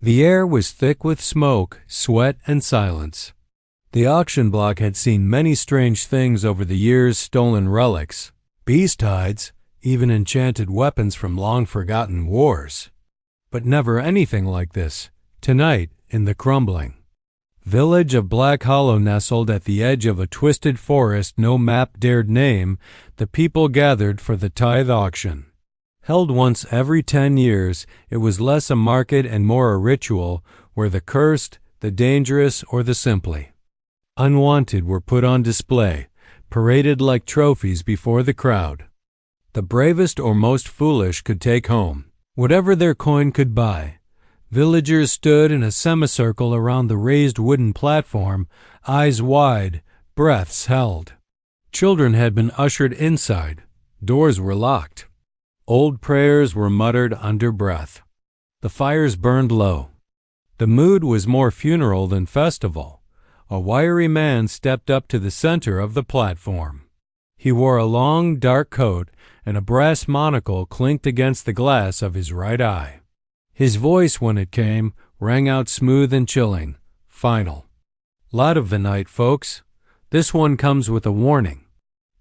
The air was thick with smoke, sweat, and silence. The auction block had seen many strange things over the years: stolen relics, beast hides, even enchanted weapons from long-forgotten wars. But never anything like this, tonight in the crumbling village of Black Hollow, nestled at the edge of a twisted forest no map dared name. The people gathered for the tithe auction. Held once every 10 years, it was less a market and more a ritual where the cursed, the dangerous, or the simply unwanted were put on display, paraded like trophies before the crowd. The bravest or most foolish could take home whatever their coin could buy. Villagers stood in a semicircle around the raised wooden platform, eyes wide, breaths held. Children had been ushered inside. Doors were locked. Old prayers were muttered under breath. The fires burned low. The mood was more funeral than festival. A wiry man stepped up to the center of the platform. He wore a long, dark coat, and a brass monocle clinked against the glass of his right eye. His voice, when it came, rang out smooth and chilling. Final. Lot of the night, folks. This one comes with a warning.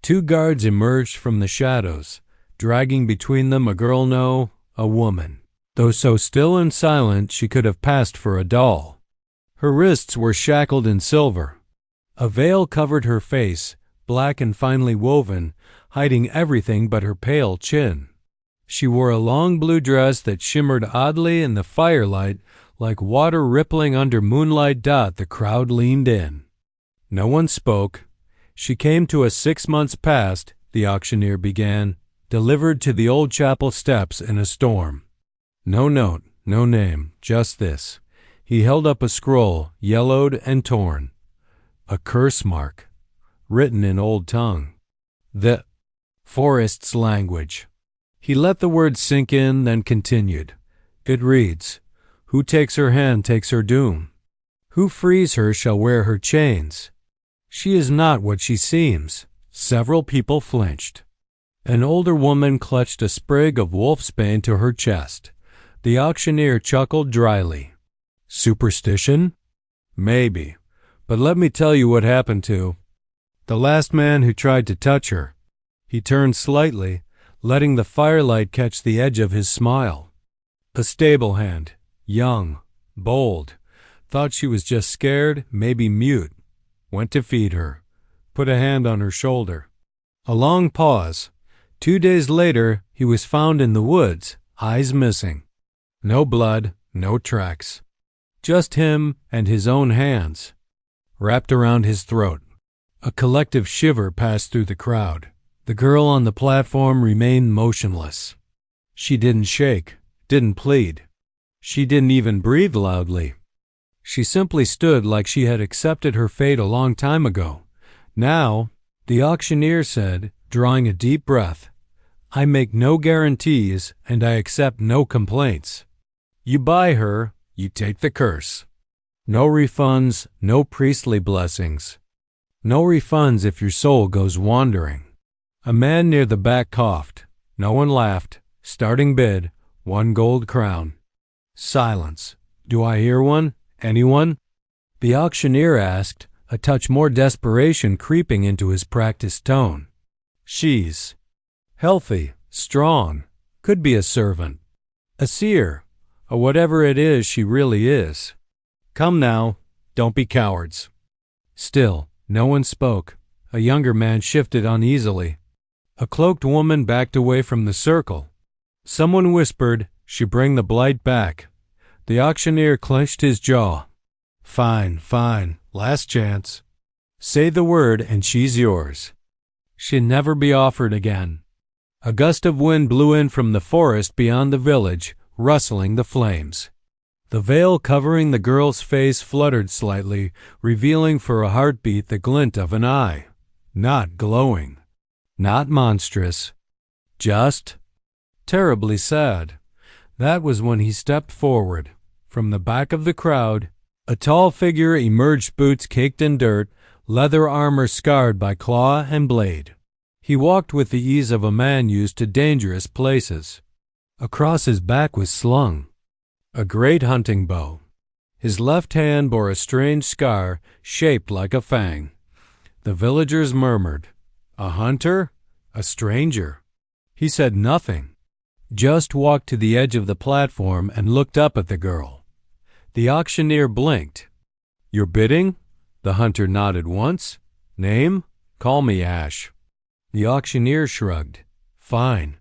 2 guards emerged from the shadows, dragging between them a girl, no, a woman, though so still and silent she could have passed for a doll. Her wrists were shackled in silver. A veil covered her face, black and finely woven, hiding everything but her pale chin. She wore a long blue dress that shimmered oddly in the firelight like water rippling under moonlight. The crowd leaned in. No one spoke. She came to us 6 months past, the auctioneer began, delivered to the old chapel steps in a storm. No note, no name, just this. He held up a scroll, yellowed and torn. A curse mark, written in old tongue. The forest's language. He let the words sink in, then continued. It reads, "Who takes her hand takes her doom. Who frees her shall wear her chains. She is not what she seems." Several people flinched. An older woman clutched a sprig of wolfsbane to her chest. The auctioneer chuckled dryly. Superstition? Maybe. But let me tell you what happened to the last man who tried to touch her. He turned slightly, letting the firelight catch the edge of his smile. A stable hand, young, bold, thought she was just scared, maybe mute. Went to feed her, put a hand on her shoulder. A long pause. 2 days later, he was found in the woods, eyes missing. No blood, no tracks. Just him and his own hands, wrapped around his throat. A collective shiver passed through the crowd. The girl on the platform remained motionless. She didn't shake, didn't plead. She didn't even breathe loudly. She simply stood like she had accepted her fate a long time ago. Now, the auctioneer said, drawing a deep breath, I make no guarantees and I accept no complaints. You buy her, you take the curse. No refunds, no priestly blessings. No refunds if your soul goes wandering. A man near the back coughed. No one laughed. Starting bid, 1 gold crown. Silence. Do I hear one? Anyone? The auctioneer asked, a touch more desperation creeping into his practiced tone. She's healthy, strong, could be a servant, a seer, or whatever it is she really is. Come now, don't be cowards. Still, no one spoke. A younger man shifted uneasily. A cloaked woman backed away from the circle. Someone whispered, she bring the blight back. The auctioneer clenched his jaw. Fine, fine, last chance. Say the word and she's yours. She'd never be offered again. A gust of wind blew in from the forest beyond the village, rustling the flames. The veil covering the girl's face fluttered slightly, revealing for a heartbeat the glint of an eye. Not glowing. Not monstrous. Just terribly sad. That was when he stepped forward. From the back of the crowd, a tall figure emerged, boots caked in dirt, leather armor scarred by claw and blade. He walked with the ease of a man used to dangerous places. Across his back was slung a great hunting bow. His left hand bore a strange scar shaped like a fang. The villagers murmured, "A hunter? A stranger?" He said nothing, just walked to the edge of the platform and looked up at the girl. The auctioneer blinked. "You're bidding?" The hunter nodded once. "Name? Call me Ash." The auctioneer shrugged. "Fine.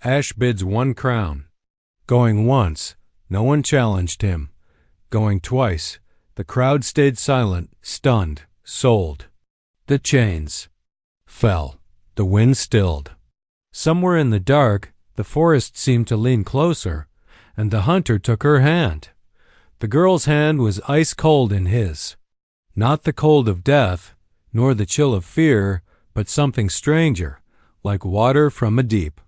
Ash bids 1 crown. Going once, no one challenged him. Going twice, the crowd stayed silent, stunned, sold. The chains fell. The wind stilled. Somewhere in the dark, the forest seemed to lean closer, and the hunter took her hand. The girl's hand was ice cold in his. Not the cold of death, nor the chill of fear, but something stranger, like water from a deep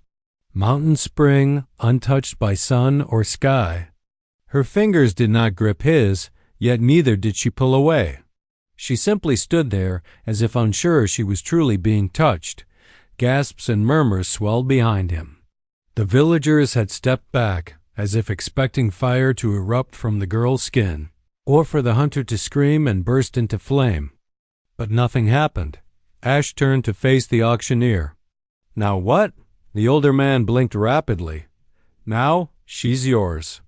mountain spring, untouched by sun or sky. Her fingers did not grip his, yet neither did she pull away. She simply stood there as if unsure she was truly being touched. Gasps and murmurs swelled behind him. The villagers had stepped back, as if expecting fire to erupt from the girl's skin, or for the hunter to scream and burst into flame. But nothing happened. Ash turned to face the auctioneer. "Now what?" The older man blinked rapidly. "Now she's yours.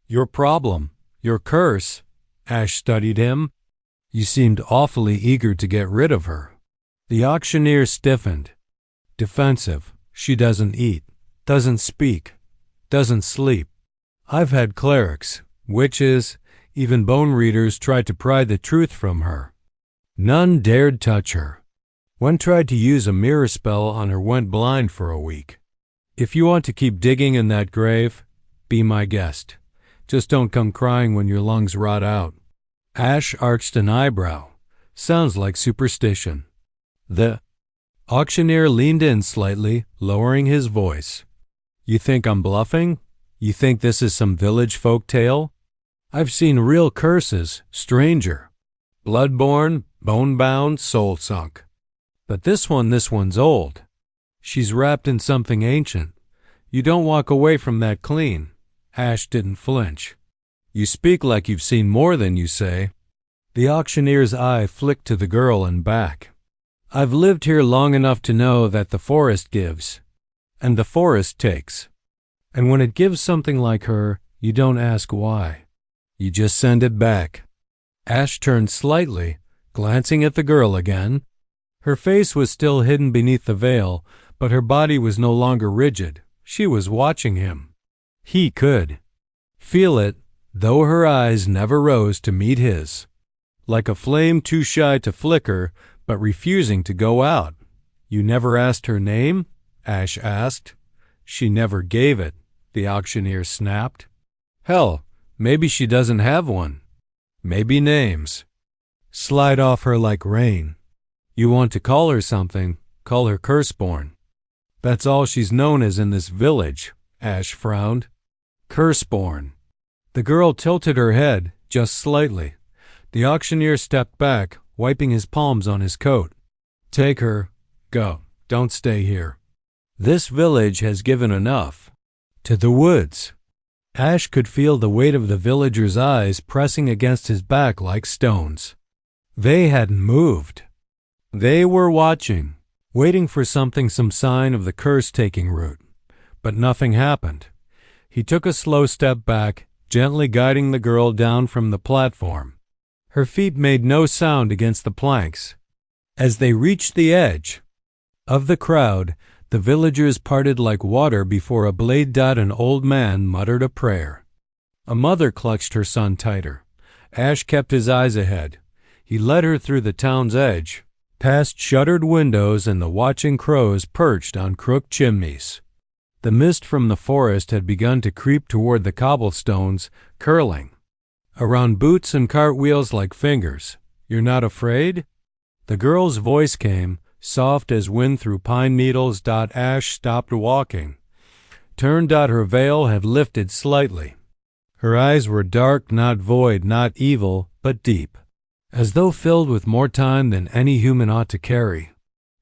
Your problem, your curse." Ash studied him. "You seemed awfully eager to get rid of her." The auctioneer stiffened. "Defensive. She doesn't eat, doesn't speak, doesn't sleep. I've had clerics, witches, even bone readers try to pry the truth from her. None dared touch her. One tried to use a mirror spell on her, went blind for a week. If you want to keep digging in that grave, be my guest. Just don't come crying when your lungs rot out." Ash arched an eyebrow. "Sounds like superstition." The auctioneer leaned in slightly, lowering his voice. "You think I'm bluffing? You think this is some village folk tale? I've seen real curses, stranger. Blood-born, bone-bound, soul-sunk. But this one's old. She's wrapped in something ancient. You don't walk away from that clean." Ash didn't flinch. "You speak like you've seen more than you say." The auctioneer's eye flicked to the girl and back. "I've lived here long enough to know that the forest gives, and the forest takes. And when it gives something like her, you don't ask why. You just send it back." Ash turned slightly, glancing at the girl again. Her face was still hidden beneath the veil, but her body was no longer rigid. She was watching him. He could feel it, though her eyes never rose to meet his. Like a flame too shy to flicker, but refusing to go out. "You never asked her name?" Ash asked. "She never gave it," the auctioneer snapped. "Hell, maybe she doesn't have one. Maybe names slide off her like rain. You want to call her something, call her Curseborn. That's all she's known as in this village." Ash frowned. "Curseborn." The girl tilted her head, just slightly. The auctioneer stepped back, wiping his palms on his coat. "Take her. Go. Don't stay here. This village has given enough." To the woods. Ash could feel the weight of the villagers' eyes pressing against his back like stones. They hadn't moved. They were watching, waiting for something, some sign of the curse taking root. But nothing happened. He took a slow step back, gently guiding the girl down from the platform. Her feet made no sound against the planks. As they reached the edge of the crowd, the villagers parted like water before a blade-dot an old man muttered a prayer. A mother clutched her son tighter. Ash kept his eyes ahead. He led her through the town's edge, past shuttered windows and the watching crows perched on crooked chimneys. The mist from the forest had begun to creep toward the cobblestones, curling around boots and cartwheels like fingers. "You're not afraid?" The girl's voice came, soft as wind through pine needles. Ash stopped walking. Turned. Her veil had lifted slightly. Her eyes were dark, not void, not evil, but deep, as though filled with more time than any human ought to carry.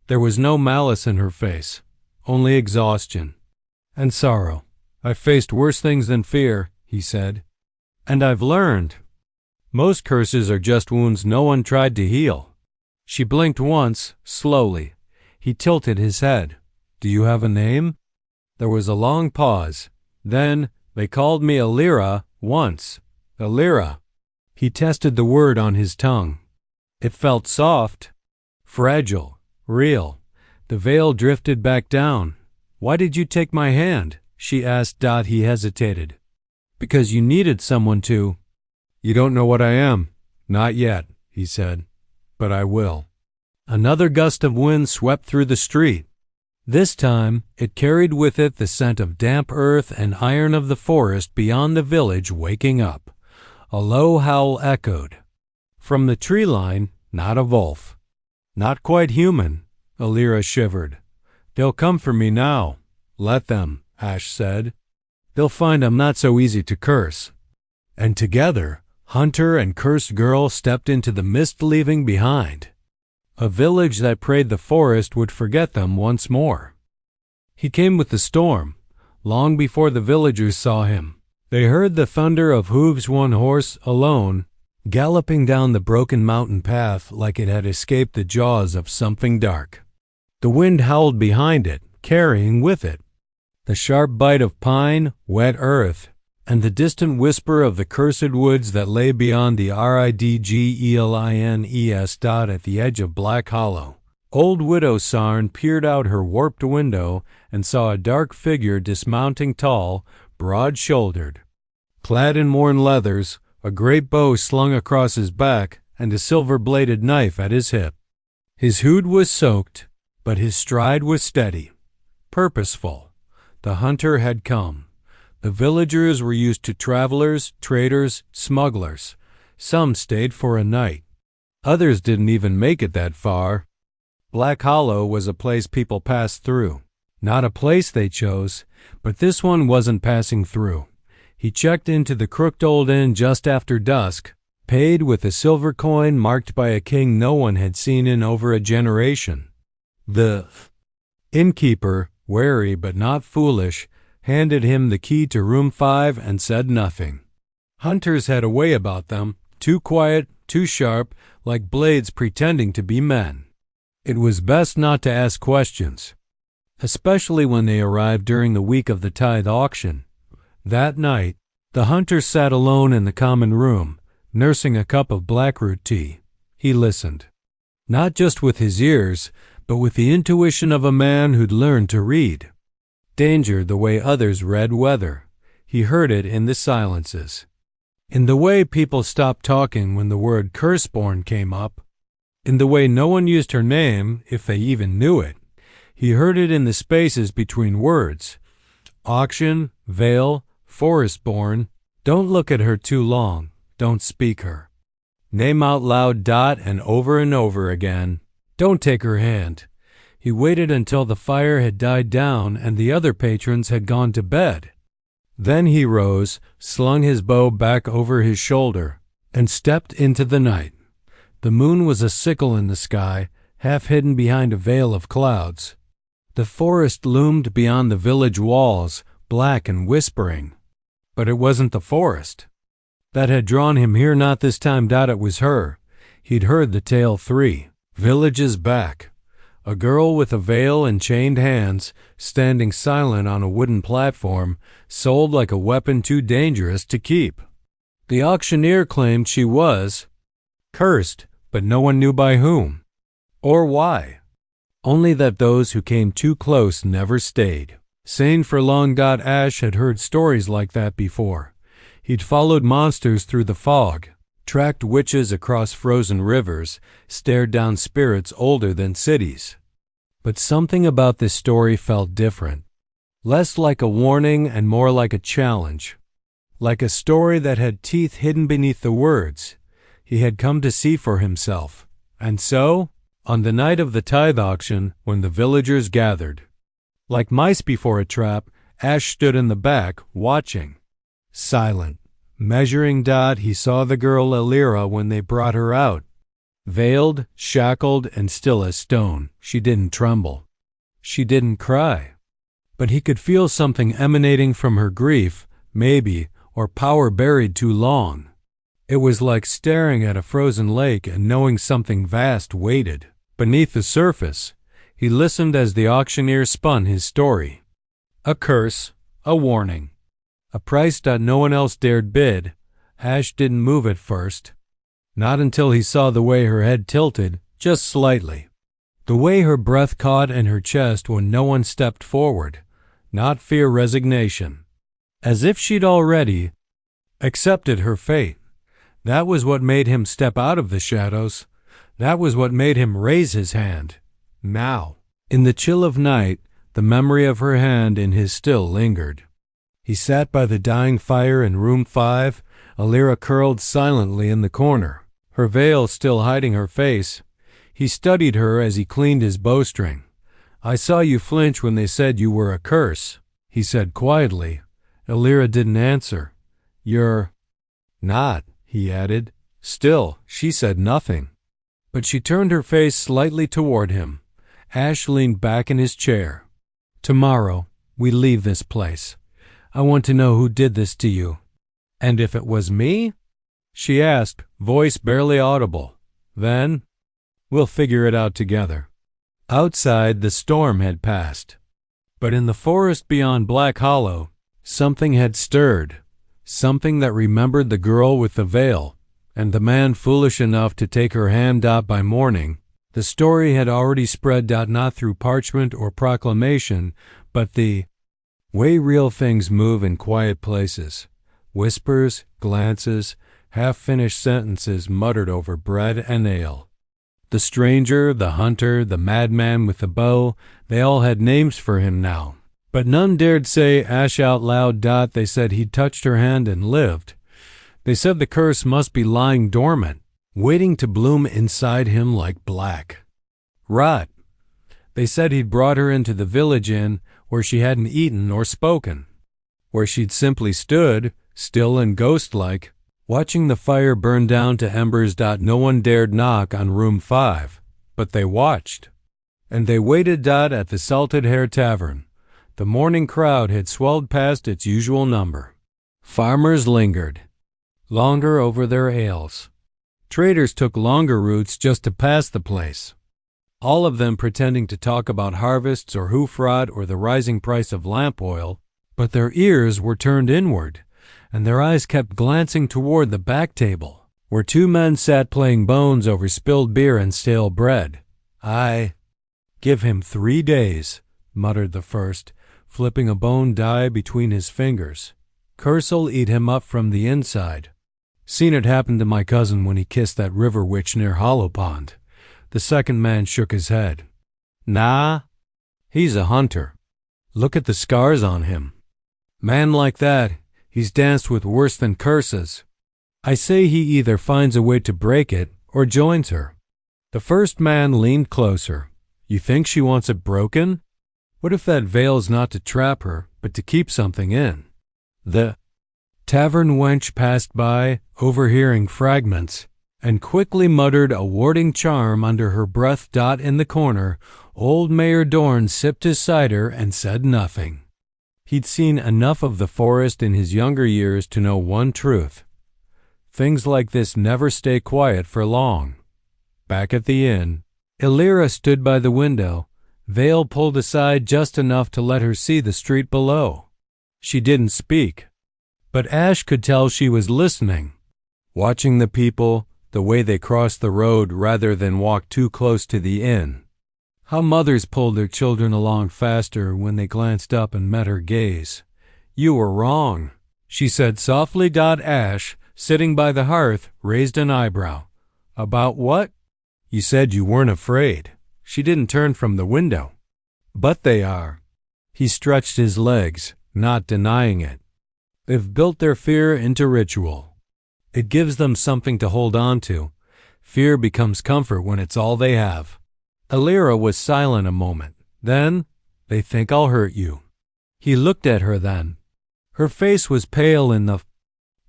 There was no malice in her face, only exhaustion and sorrow. "I've faced worse things than fear," he said. And I've learned. Most curses are just wounds no one tried to heal. She blinked once, slowly. He tilted his head. Do you have a name? There was a long pause. Then, they called me Alira once. Alira. He tested the word on his tongue. It felt soft, fragile, real. The veil drifted back down. Why did you take my hand? She asked. He hesitated. Because you needed someone to. You don't know what I am. Not yet, he said. But I will. Another gust of wind swept through the street. This time, it carried with it the scent of damp earth and iron of the forest beyond the village waking up. A low howl echoed. From the tree line, not a wolf. Not quite human, Alira shivered. They'll come for me now. Let them, Ash said. They'll find I'm not so easy to curse. And together, Hunter and cursed girl stepped into the mist, leaving behind a village that prayed the forest would forget them once more. He came with the storm, long before the villagers saw him. They heard the thunder of hooves, one horse, alone, galloping down the broken mountain path like it had escaped the jaws of something dark. The wind howled behind it, carrying with it the sharp bite of pine, wet earth, and the distant whisper of the cursed woods that lay beyond the Ridgelines. At the edge of Black Hollow. Old Widow Sarn peered out her warped window and saw a dark figure dismounting, tall, broad-shouldered, clad in worn leathers, a great bow slung across his back, and a silver-bladed knife at his hip. His hood was soaked, but his stride was steady, purposeful. The hunter had come. The villagers were used to travelers, traders, smugglers. Some stayed for a night. Others didn't even make it that far. Black Hollow was a place people passed through. Not a place they chose, but this one wasn't passing through. He checked into the crooked old inn just after dusk, paid with a silver coin marked by a king no one had seen in over a generation. The innkeeper, wary but not foolish, handed him the key to room 5 and said nothing. Hunters had a way about them, too quiet, too sharp, like blades pretending to be men. It was best not to ask questions, especially when they arrived during the week of the tithe auction. That night, the hunter sat alone in the common room, nursing a cup of blackroot tea. He listened, not just with his ears, but with the intuition of a man who'd learned to read danger the way others read weather. He heard it in the silences, in the way people stopped talking when the word curseborn came up, in the way no one used her name if they even knew it. He heard it in the spaces between words. Auction, veil, forestborn. Don't look at her too long. Don't speak her name out loud. And over again. Don't take her hand. He waited until the fire had died down and the other patrons had gone to bed. Then he rose, slung his bow back over his shoulder, and stepped into the night. The moon was a sickle in the sky, half hidden behind a veil of clouds. The forest loomed beyond the village walls, black and whispering. But it wasn't the forest that had drawn him here, not this time. It was her. He'd heard the tale 3 villages back. A girl with a veil and chained hands, standing silent on a wooden platform, sold like a weapon too dangerous to keep. The auctioneer claimed she was cursed, but no one knew by whom or why. Only that those who came too close never stayed. Sane for long. Ash had heard stories like that before. He'd followed monsters through the fog, tracked witches across frozen rivers, stared down spirits older than cities. But something about this story felt different. Less like a warning and more like a challenge. Like a story that had teeth hidden beneath the words he had come to see for himself. And so, on the night of the tithe auction, when the villagers gathered, like mice before a trap, Ash stood in the back, watching. Silent, measuring. He saw the girl Alira when they brought her out. Veiled, shackled, and still as stone. She didn't tremble. She didn't cry. But he could feel something emanating from her grief, maybe, or power buried too long. It was like staring at a frozen lake and knowing something vast waited beneath the surface. He listened as the auctioneer spun his story. A curse, a warning, a price that no one else dared bid. Ash didn't move at first. Not until he saw the way her head tilted, just slightly. The way her breath caught in her chest when no one stepped forward. Not fear, resignation. As if she'd already accepted her fate. That was what made him step out of the shadows. That was what made him raise his hand. Now, in the chill of night, the memory of her hand in his still lingered. He sat by the dying fire in room 5, Alira curled silently in the corner, her veil still hiding her face. He studied her as he cleaned his bowstring. "I saw you flinch when they said you were a curse," he said quietly. Alira didn't answer. "You're not," he added. Still, she said nothing. But she turned her face slightly toward him. Ash leaned back in his chair. "Tomorrow, we leave this place. I want to know who did this to you." "And if it was me?" she asked, voice barely audible. "Then, we'll figure it out together." Outside, the storm had passed. But in the forest beyond Black Hollow, something had stirred. Something that remembered the girl with the veil, and the man foolish enough to take her hand by morning. The story had already spread not through parchment or proclamation, but the way real things move in quiet places. Whispers, glances, half-finished sentences muttered over bread and ale. The stranger, the hunter, the madman with the bow, they all had names for him now. But none dared say Ash out loud. They said he'd touched her hand and lived. They said the curse must be lying dormant, waiting to bloom inside him like black rot. They said he'd brought her into the village inn where she hadn't eaten or spoken, where she'd simply stood, still and ghost-like, watching the fire burn down to embers. No one dared knock on room 5, but they watched. And they waited at the Salted Hare Tavern. The morning crowd had swelled past its usual number. Farmers lingered longer over their ales. Traders took longer routes just to pass the place, all of them pretending to talk about harvests or hoof rot or the rising price of lamp oil, but their ears were turned inward, and their eyes kept glancing toward the back table, where 2 men sat playing bones over spilled beer and stale bread. "I give him 3 days," muttered the first, flipping a bone die between his fingers. "Curse'll eat him up from the inside. Seen it happen to my cousin when he kissed that river witch near Hollow Pond." The second man shook his head. "Nah, he's a hunter. Look at the scars on him. Man like that, he's danced with worse than curses. I say he either finds a way to break it or joins her." The first man leaned closer. "You think she wants it broken? What if that veil's not to trap her, but to keep something in?" The tavern wench passed by, overhearing fragments, and quickly muttered a warding charm under her breath. In the corner, old Mayor Dorn sipped his cider and said nothing. He'd seen enough of the forest in his younger years to know one truth. Things like this never stay quiet for long. Back at the inn, Alira stood by the window, veil pulled aside just enough to let her see the street below. She didn't speak, but Ash could tell she was listening, watching the people, the way they crossed the road rather than walk too close to the inn. How mothers pulled their children along faster when they glanced up and met her gaze. "You were wrong," she said softly. Ash, sitting by the hearth, raised an eyebrow. "About what?" "You said you weren't afraid." She didn't turn from the window. "But they are." He stretched his legs, not denying it. "They've built their fear into ritual. It gives them something to hold on to. Fear becomes comfort when it's all they have." Alira was silent a moment. Then, "They think I'll hurt you." He looked at her then. Her face was pale in the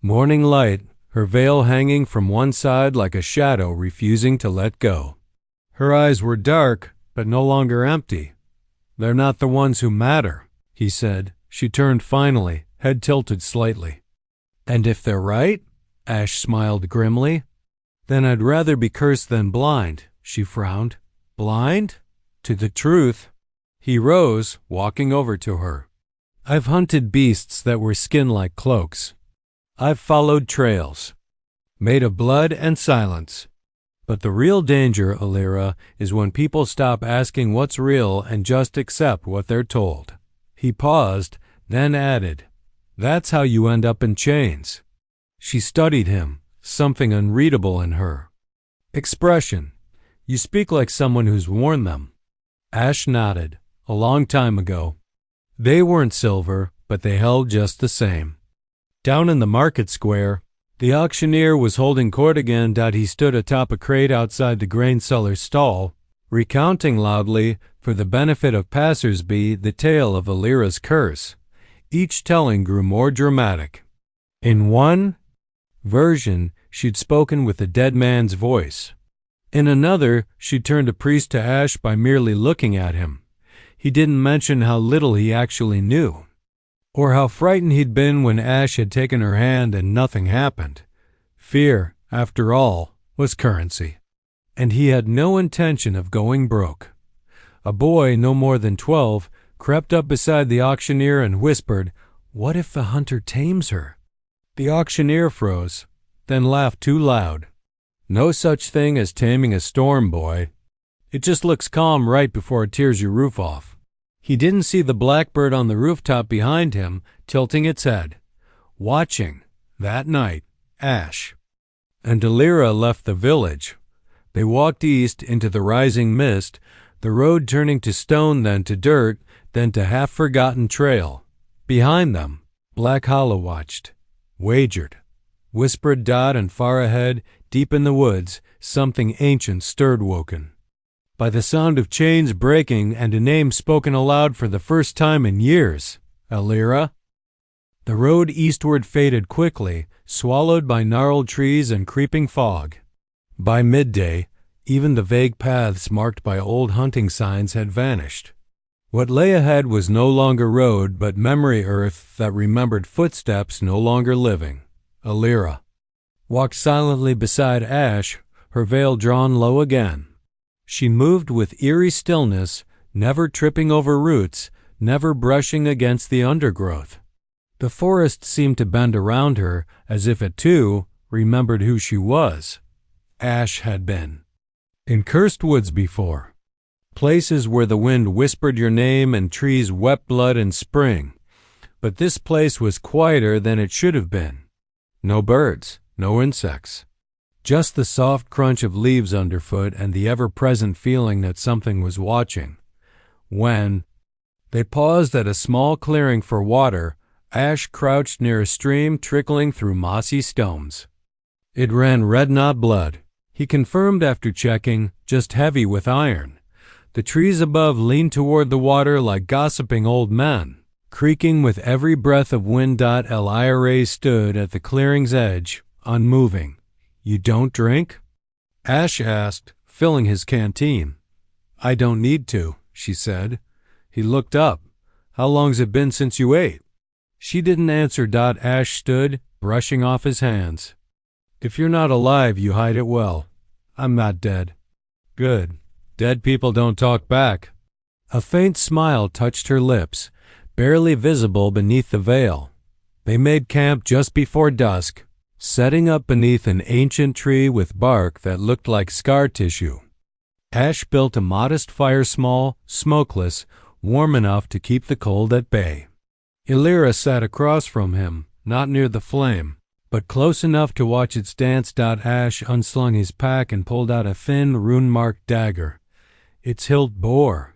morning light, her veil hanging from one side like a shadow refusing to let go. Her eyes were dark, but no longer empty. "They're not the ones who matter," he said. She turned finally, head tilted slightly. And if they're right? Ash smiled grimly. Then I'd rather be cursed than blind, she frowned. Blind? To the truth. He rose, walking over to her. I've hunted beasts that were skin like cloaks. I've followed trails, made of blood and silence. But the real danger, Alira, is when people stop asking what's real and just accept what they're told. He paused, then added, That's how you end up in chains. She studied him, something unreadable in her. Expression. You speak like someone who's worn them. Ash nodded. A long time ago. They weren't silver, but they held just the same. Down in the market square, the auctioneer was holding court again. He stood atop a crate outside the grain seller's stall, recounting loudly, for the benefit of passers-by, the tale of Alira's curse. Each telling grew more dramatic. In one version, she'd spoken with a dead man's voice. In another, she'd turned a priest to Ash by merely looking at him. He didn't mention how little he actually knew, or how frightened he'd been when Ash had taken her hand and nothing happened. Fear, after all, was currency, and he had no intention of going broke. A boy, no more than 12, crept up beside the auctioneer and whispered, "What if the hunter tames her?" The auctioneer froze, then laughed too loud. "No such thing as taming a storm, boy. It just looks calm right before it tears your roof off." He didn't see the blackbird on the rooftop behind him, tilting its head, watching, that night, Ash. And Alira left the village. They walked east into the rising mist, the road turning to stone, then to dirt, then to half-forgotten trail. Behind them, Black Hollow watched, wagered, whispered Dot, and far ahead, deep in the woods, something ancient stirred Woken. By the sound of chains breaking and a name spoken aloud for the first time in years, Alira. The road eastward faded quickly, swallowed by gnarled trees and creeping fog. By midday, even the vague paths marked by old hunting signs had vanished. What lay ahead was no longer road, but memory earth that remembered footsteps no longer living. Alira walked silently beside Ash, her veil drawn low again. She moved with eerie stillness, never tripping over roots, never brushing against the undergrowth. The forest seemed to bend around her, as if it, too, remembered who she was. Ash had been in cursed woods before, places where the wind whispered your name and trees wept blood in spring. But this place was quieter than it should have been. No birds, no insects. Just the soft crunch of leaves underfoot and the ever-present feeling that something was watching. When they paused at a small clearing for water, Ash crouched near a stream trickling through mossy stones. It ran red, not blood. He confirmed after checking, just heavy with iron. The trees above leaned toward the water like gossiping old men. Creaking with every breath of wind. Elira stood at the clearing's edge, unmoving. "You don't drink?" Ash asked, filling his canteen. "I don't need to," she said. He looked up. "How long's it been since you ate?" She didn't answer. Ash stood, brushing off his hands. "If you're not alive, you hide it well. I'm not dead." "Good. Dead people don't talk back." A faint smile touched her lips, barely visible beneath the veil. They made camp just before dusk, setting up beneath an ancient tree with bark that looked like scar tissue. Ash built a modest fire, small, smokeless, warm enough to keep the cold at bay. Alira sat across from him, not near the flame, but close enough to watch its dance. Ash unslung his pack and pulled out a thin, rune-marked dagger. Its hilt bore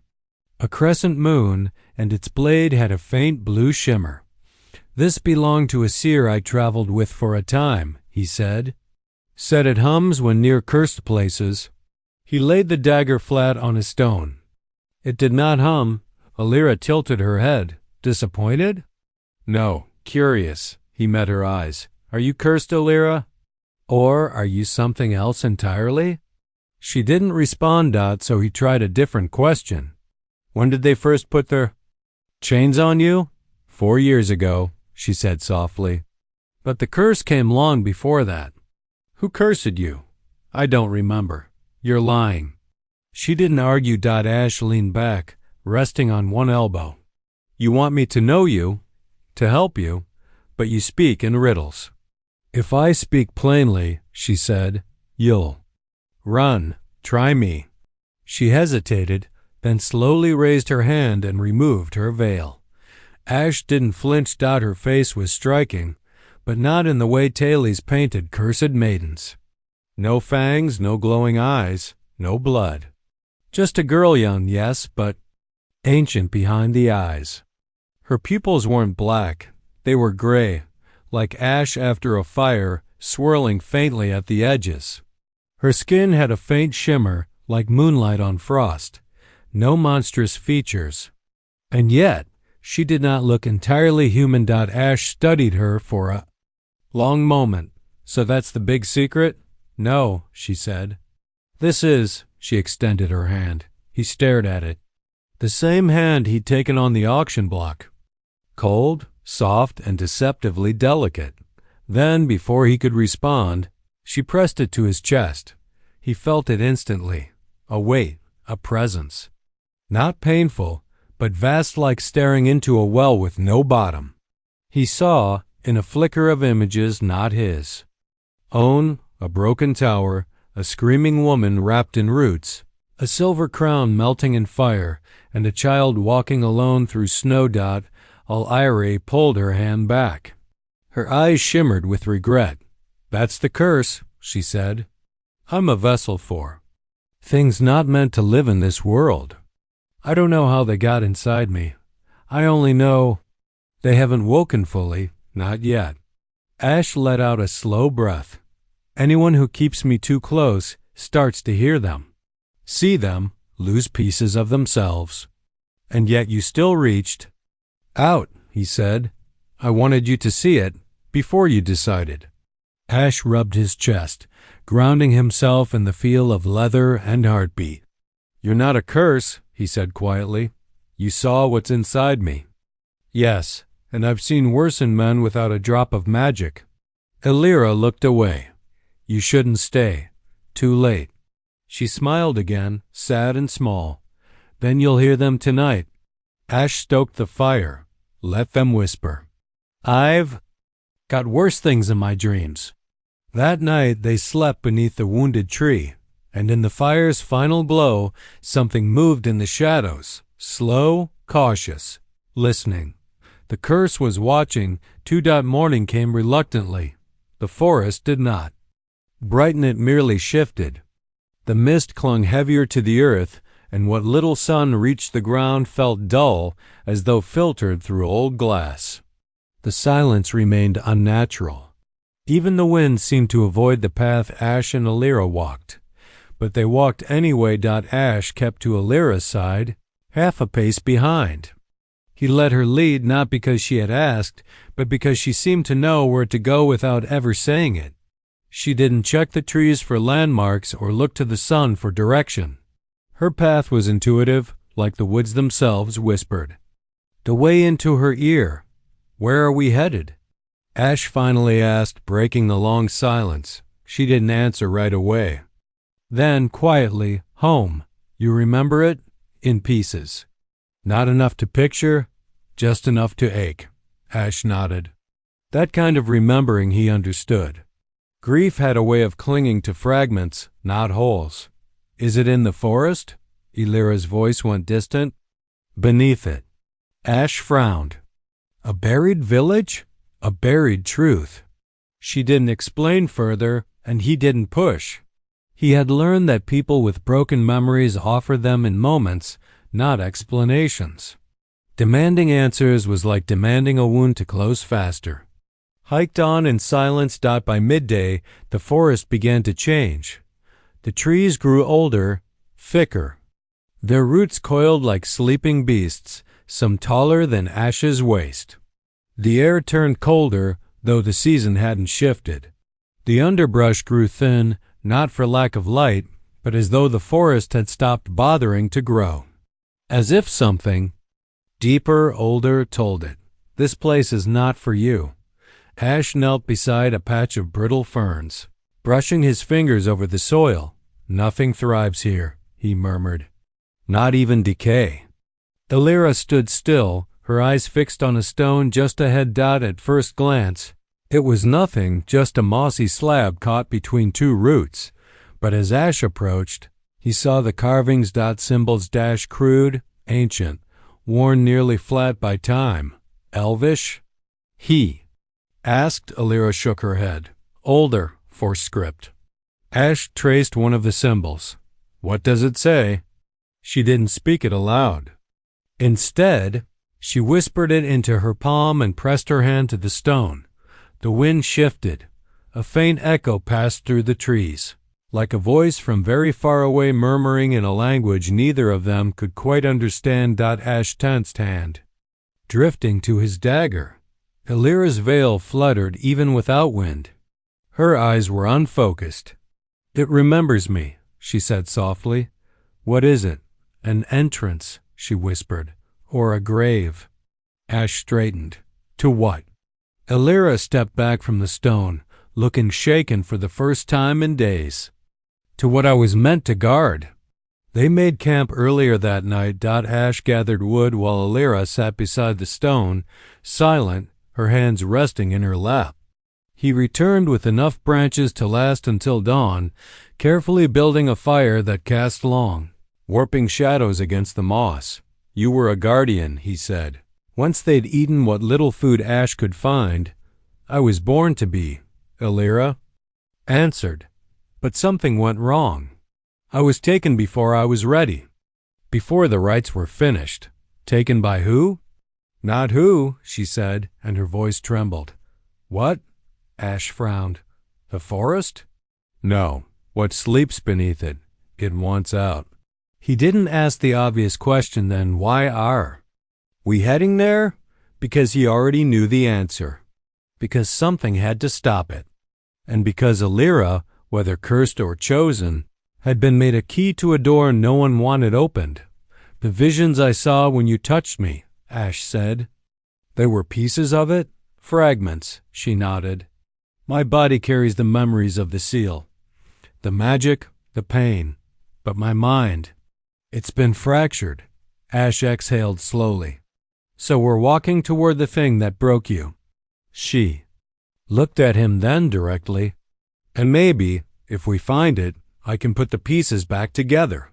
a crescent moon, and its blade had a faint blue shimmer. "This belonged to a seer I traveled with for a time," he said. "Said it hums when near cursed places." He laid the dagger flat on a stone. It did not hum. Alira tilted her head. "Disappointed?" "No, curious." He met her eyes. "Are you cursed, Alira? Or are you something else entirely?" She didn't respond. So he tried a different question. "When did they first put their chains on you?" 4 years ago, she said softly. But the curse came long before that. Who cursed you? I don't remember. You're lying. She didn't argue. Ash leaned back, resting on one elbow. You want me to know you, to help you, but you speak in riddles. If I speak plainly, she said, you'll run. Try me. She hesitated, then slowly raised her hand and removed her veil. Ash didn't flinch. Her face was striking, but not in the way Tailies painted cursed maidens. No fangs, no glowing eyes, no blood. Just a girl, young, yes, but ancient behind the eyes. Her pupils weren't black. They were gray, like ash after a fire, swirling faintly at the edges. Her skin had a faint shimmer, like moonlight on frost. No monstrous features. And yet, she did not look entirely human. Ash studied her for a long moment. So that's the big secret? No, she said. This is, she extended her hand. He stared at it. The same hand he'd taken on the auction block. Cold, soft, and deceptively delicate. Then, before he could respond, she pressed it to his chest. He felt it instantly. A weight, a presence. Not painful, but vast, like staring into a well with no bottom. He saw, in a flicker of images not his, own, a broken tower, a screaming woman wrapped in roots, a silver crown melting in fire, and a child walking alone through snow. Al-Iri pulled her hand back. Her eyes shimmered with regret. That's the curse, she said. I'm a vessel for things not meant to live in this world. I don't know how they got inside me. I only know they haven't woken fully, not yet. Ash let out a slow breath. Anyone who keeps me too close starts to hear them, see them, lose pieces of themselves. And yet you still reached out, he said. I wanted you to see it before you decided. Ash rubbed his chest, grounding himself in the feel of leather and heartbeat. You're not a curse, he said quietly. You saw what's inside me. Yes, and I've seen worse in men without a drop of magic. Elira looked away. You shouldn't stay. Too late. She smiled again, sad and small. Then you'll hear them tonight. Ash stoked the fire. Let them whisper. I've got worse things in my dreams. That night they slept beneath the wounded tree, and in the fire's final glow, something moved in the shadows, slow, cautious, listening. The curse was watching. Morning came reluctantly. The forest did not brighten, it merely shifted. The mist clung heavier to the earth, and what little sun reached the ground felt dull, as though filtered through old glass. The silence remained unnatural. Even the wind seemed to avoid the path Ash and Elira walked. But they walked anyway. Ash kept to Elira's side, half a pace behind. He let her lead, not because she had asked, but because she seemed to know where to go without ever saying it. She didn't check the trees for landmarks or look to the sun for direction. Her path was intuitive, like the woods themselves whispered. The way into her ear. Where are we headed? Ash finally asked, breaking the long silence. She didn't answer right away. Then, quietly, home. You remember it? In pieces. Not enough to picture, just enough to ache. Ash nodded. That kind of remembering he understood. Grief had a way of clinging to fragments, not wholes. Is it in the forest? Elira's voice went distant. Beneath it. Ash frowned. A buried village? A buried truth. She didn't explain further, and he didn't push. He had learned that people with broken memories offer them in moments, not explanations. Demanding answers was like demanding a wound to close faster. Hiked on in silence. By midday, the forest began to change. The trees grew older, thicker. Their roots coiled like sleeping beasts, some taller than Ash's waist. The air turned colder, though the season hadn't shifted. The underbrush grew thin, not for lack of light, but as though the forest had stopped bothering to grow. As if something, deeper, older, told it, this place is not for you. Ash knelt beside a patch of brittle ferns, brushing his fingers over the soil. "Nothing thrives here," he murmured. "Not even decay." Illyra stood still, her eyes fixed on a stone just ahead. At first glance, it was nothing, just a mossy slab caught between two roots. But as Ash approached, he saw the carvings. Symbols. Crude, ancient, worn nearly flat by time. Elvish? He asked. Illyra shook her head. Older, for script. Ash traced one of the symbols. "What does it say?" She didn't speak it aloud. Instead, she whispered it into her palm and pressed her hand to the stone. The wind shifted. A faint echo passed through the trees, like a voice from very far away murmuring in a language neither of them could quite understand. Ash tensed hand, drifting to his dagger. Illyra's veil fluttered even without wind. Her eyes were unfocused. "It remembers me," she said softly. "What is it?" "An entrance," she whispered. "Or a grave." Ash straightened. "To what?" Illyra stepped back from the stone, looking shaken for the first time in days. "To what I was meant to guard." They made camp earlier that night. Ash gathered wood while Illyra sat beside the stone, silent, her hands resting in her lap. He returned with enough branches to last until dawn, carefully building a fire that cast long, warping shadows against the moss. "You were a guardian," he said. Once they'd eaten what little food Ash could find. "I was born to be," Illyra answered. "But something went wrong. I was taken before I was ready, before the rites were finished." "Taken by who?" "Not who," she said, and her voice trembled. "What?" Ash frowned. "The forest?" "No. What sleeps beneath it. It wants out." He didn't ask the obvious question then. Why are we heading there? Because he already knew the answer. Because something had to stop it. And because Illyra, whether cursed or chosen, had been made a key to a door no one wanted opened. "The visions I saw when you touched me," Ash said. "They were pieces of it?" "Fragments," she nodded. "My body carries the memories of the seal. The magic, the pain. But my mind, it's been fractured." Ash exhaled slowly. "So we're walking toward the thing that broke you." She looked at him then directly. "And maybe, if we find it, I can put the pieces back together."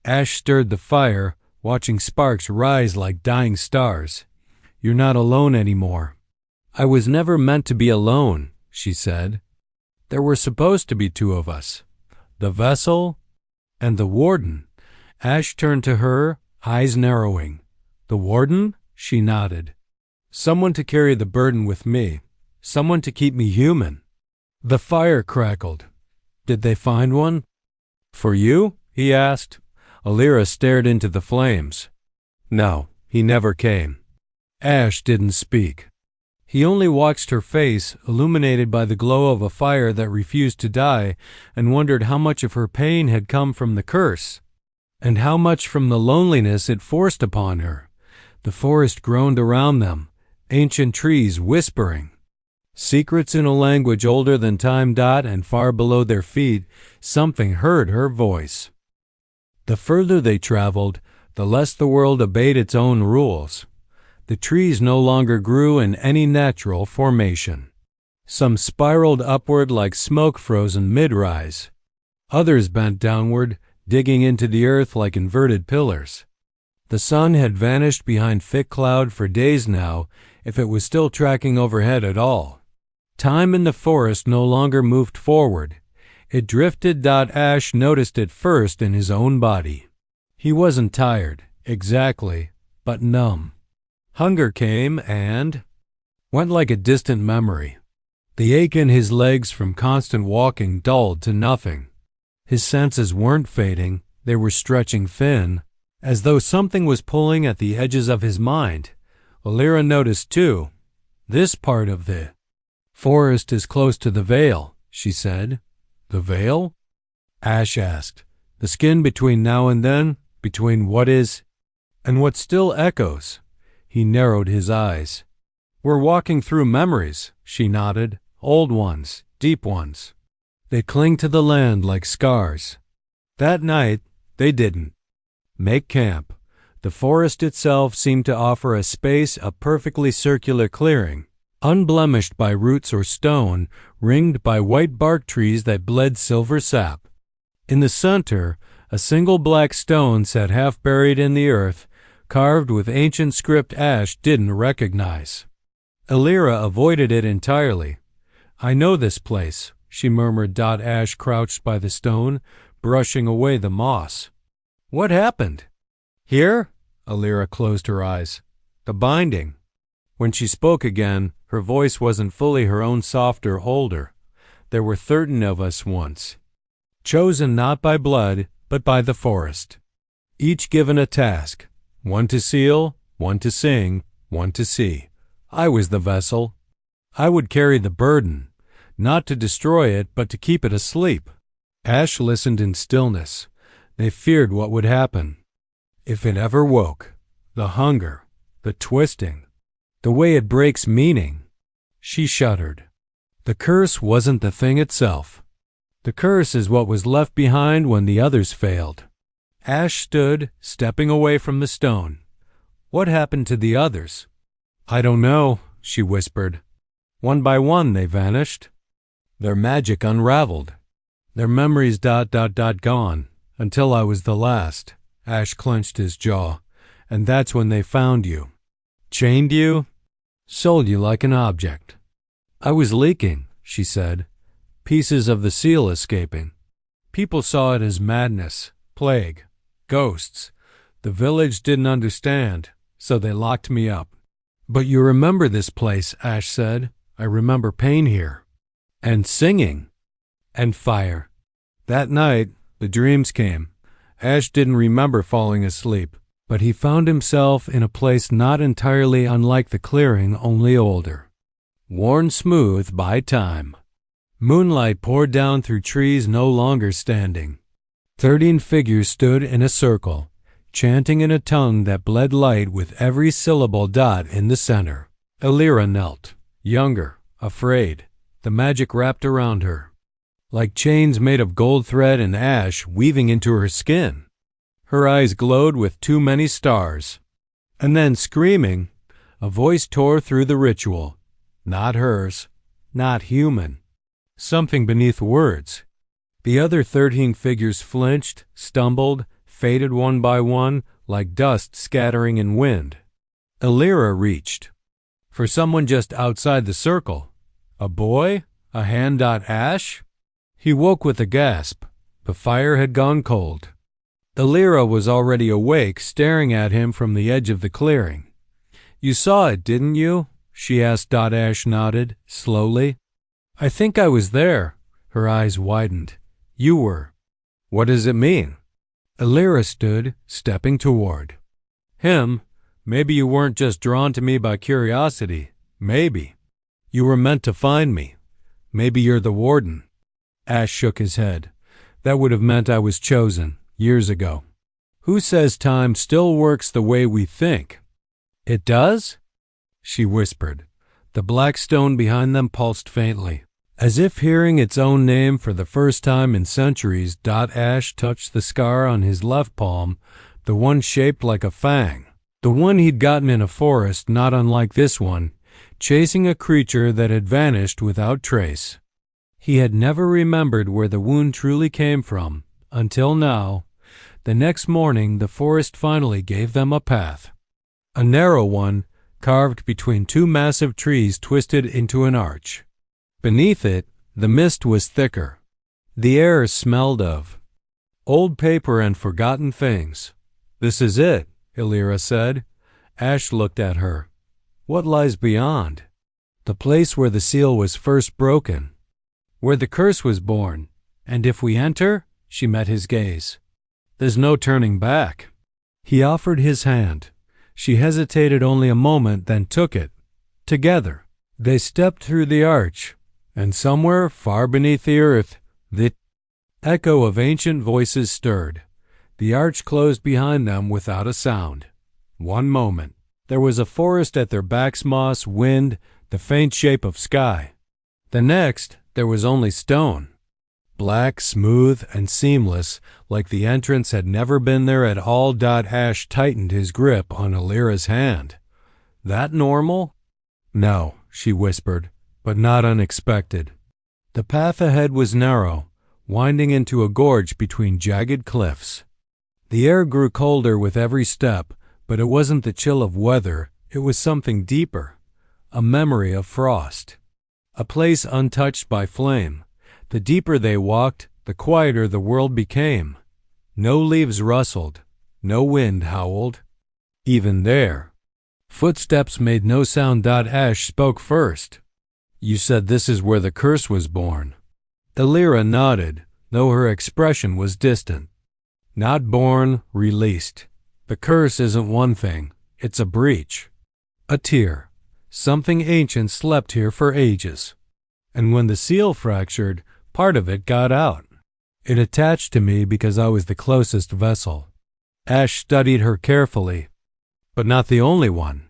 Ash stirred the fire, watching sparks rise like dying stars. "You're not alone anymore." "I was never meant to be alone," she said. "There were supposed to be two of us. The vessel and the warden." Ash turned to her, eyes narrowing. "The warden?" She nodded. "Someone to carry the burden with me. Someone to keep me human." The fire crackled. "Did they find one?" "For you?" he asked. Illyra stared into the flames. "No, he never came." Ash didn't speak. He only watched her face, illuminated by the glow of a fire that refused to die, and wondered how much of her pain had come from the curse, and how much from the loneliness it forced upon her. The forest groaned around them, ancient trees whispering secrets in a language older than time. And far below their feet, something heard her voice. The further they traveled, the less the world obeyed its own rules. The trees no longer grew in any natural formation. Some spiraled upward like smoke frozen mid-rise. Others bent downward, digging into the earth like inverted pillars. The sun had vanished behind thick cloud for days now, if it was still tracking overhead at all. Time in the forest no longer moved forward. It drifted. Ash noticed it first in his own body. He wasn't tired, exactly, but numb. Hunger came and went like a distant memory. The ache in his legs from constant walking dulled to nothing. His senses weren't fading, they were stretching thin, as though something was pulling at the edges of his mind. Illyra noticed too. "This part of the forest is close to the veil," she said. "The veil?" Ash asked. "The skin between now and then, between what is and what still echoes." He narrowed his eyes. We're walking through memories, she nodded. Old ones, deep ones. They cling to the land like scars. That night, they didn't. Make camp. The forest itself seemed to offer a space, a perfectly circular clearing, unblemished by roots or stone, ringed by white bark trees that bled silver sap. In the center, a single black stone sat half buried in the earth, carved with ancient script Ash didn't recognize. Elira avoided it entirely. I know this place, she murmured. Ash crouched by the stone, brushing away the moss. What happened? Here? Elira closed her eyes. The binding. When she spoke again, her voice wasn't fully her own softer, older. There were 13 of us once. Chosen not by blood, but by the forest. Each given a task. One to seal, one to sing, one to see. I was the vessel. I would carry the burden, not to destroy it, but to keep it asleep. Ash listened in stillness. They feared what would happen. If it ever woke, the hunger, the twisting, the way it breaks meaning. She shuddered. The curse wasn't the thing itself. The curse is what was left behind when the others failed. Ash stood, stepping away from the stone. What happened to the others? I don't know, she whispered. One by one they vanished. Their magic unraveled. Their memories gone, until I was the last. Ash clenched his jaw. And that's when they found you. Chained you? Sold you like an object. I was leaking, she said. Pieces of the seal escaping. People saw it as madness, plague, ghosts. The village didn't understand, so they locked me up. But you remember this place, Ash said. I remember pain here. And singing. And fire. That night, the dreams came. Ash didn't remember falling asleep, but he found himself in a place not entirely unlike the clearing, only older. Worn smooth by time. Moonlight poured down through trees no longer standing. 13 figures stood in a circle, chanting in a tongue that bled light with every syllable in the center. Elira knelt, younger, afraid, the magic wrapped around her, like chains made of gold thread and ash weaving into her skin. Her eyes glowed with too many stars. And then, screaming, a voice tore through the ritual. Not hers, not human. Something beneath words. The other 13 figures flinched, stumbled, faded one by one, like dust scattering in wind. Elira reached. For someone just outside the circle. A boy? A hand. Ash? He woke with a gasp. The fire had gone cold. Elira was already awake, staring at him from the edge of the clearing. You saw it, didn't you? She asked. Ash nodded, slowly. I think I was there. Her eyes widened. You were. What does it mean? Elira stood, stepping toward him. Maybe you weren't just drawn to me by curiosity. Maybe. You were meant to find me. Maybe you're the warden. Ash shook his head. That would have meant I was chosen, years ago. Who says time still works the way we think? It does? She whispered. The black stone behind them pulsed faintly. As if hearing its own name for the first time in centuries, Ash touched the scar on his left palm, the one shaped like a fang. The one he'd gotten in a forest not unlike this one, chasing a creature that had vanished without trace. He had never remembered where the wound truly came from, until now. The next morning the forest finally gave them a path. A narrow one, carved between two massive trees twisted into an arch. Beneath it, the mist was thicker. The air smelled of old paper and forgotten things. This is it, Elira said. Ash looked at her. What lies beyond? The place where the seal was first broken. Where the curse was born. And if we enter? She met his gaze. There's no turning back. He offered his hand. She hesitated only a moment, then took it. Together, they stepped through the arch. And somewhere far beneath the earth, the echo of ancient voices stirred. The arch closed behind them without a sound. One moment. There was a forest at their backs, moss, wind, the faint shape of sky. The next, there was only stone. Black, smooth, and seamless, like the entrance had never been there at all. Ash tightened his grip on Alira's hand. That normal? No, she whispered, but not unexpected. The path ahead was narrow, winding into a gorge between jagged cliffs. The air grew colder with every step, but it wasn't the chill of weather, it was something deeper, a memory of frost. A place untouched by flame. The deeper they walked, the quieter the world became. No leaves rustled, no wind howled. Even there. Footsteps made no sound. Ash spoke first. You said this is where the curse was born. Alira nodded, though her expression was distant. Not born, released. The curse isn't one thing, it's a breach. A tear. Something ancient slept here for ages. And when the seal fractured, part of it got out. It attached to me because I was the closest vessel. Ash studied her carefully, but not the only one.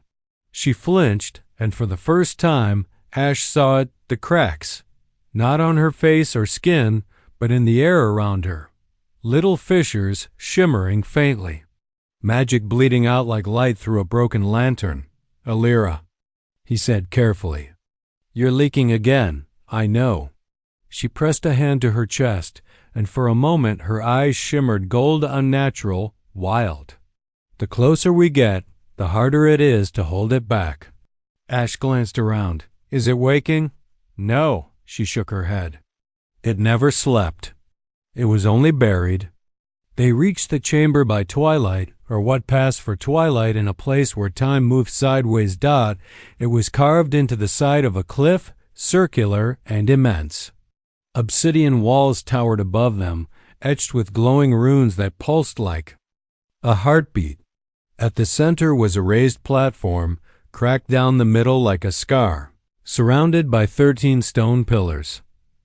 She flinched, and for the first time, Ash saw it, the cracks. Not on her face or skin, but in the air around her. Little fissures shimmering faintly. Magic bleeding out like light through a broken lantern. Alira, he said carefully. You're leaking again, I know. She pressed a hand to her chest, and for a moment her eyes shimmered gold, unnatural, wild. The closer we get, the harder it is to hold it back. Ash glanced around. Is it waking? No, she shook her head. It never slept. It was only buried. They reached the chamber by twilight, or what passed for twilight in a place where time moved sideways. It was carved into the side of a cliff, circular and immense. Obsidian walls towered above them, etched with glowing runes that pulsed like a heartbeat. At the center was a raised platform, cracked down the middle like a scar, surrounded by 13 stone pillars.